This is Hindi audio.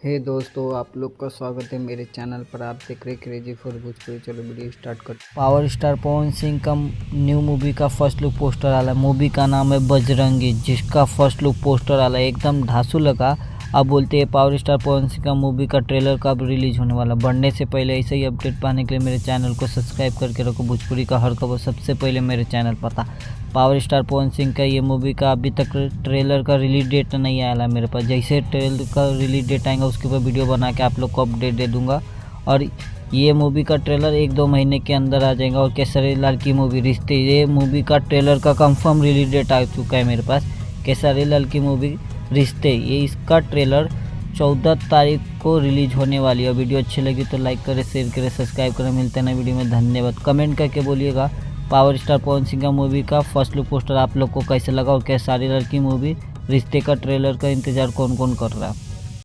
हे दोस्तों, आप लोग का स्वागत है मेरे चैनल पर। आप देख रहे क्रेजी फॉर भोजपुरी। चलो वीडियो स्टार्ट कर। पावर स्टार पवन सिंह का न्यू मूवी का फर्स्ट लुक पोस्टर आला। मूवी का नाम है बजरंगी, जिसका फर्स्ट लुक पोस्टर आला एकदम धांसू लगा। अब बोलते हैं पावर स्टार पवन सिंह का मूवी का ट्रेलर कब रिलीज होने वाला। बढ़ने से पहले ऐसे ही अपडेट पाने के लिए मेरे चैनल को सब्सक्राइब करके रखो। भोजपुरी का हर खबर सबसे पहले मेरे चैनल पता। पावर स्टार पवन सिंह का ये मूवी का अभी तक ट्रेलर का रिलीज डेट नहीं आया मेरे पास। जैसे ट्रेलर का रिलीज डेट आएगा उसके ऊपर वीडियो बना के आप लोग को अपडेट दे दूंगा। और ये मूवी का ट्रेलर 1-2 महीने के अंदर आ जाएगा। और केसरी लाल की मूवी रिश्ते, ये मूवी का ट्रेलर का कंफर्म रिलीज डेट आ चुका है मेरे पास। केसरी लाल की मूवी रिश्ते, ये इसका ट्रेलर 14 तारीख को रिलीज होने वाली है। वीडियो अच्छी लगी तो लाइक करें, शेयर करें, सब्सक्राइब करें। मिलते हैं नए वीडियो में, धन्यवाद। कमेंट करके बोलिएगा पावर स्टार पवन सिंह का मूवी का फर्स्ट लुक पोस्टर आप लोग को कैसे लगा, और केसरी लाल की मूवी रिश्ते का ट्रेलर का इंतज़ार कौन कौन कर रहा है।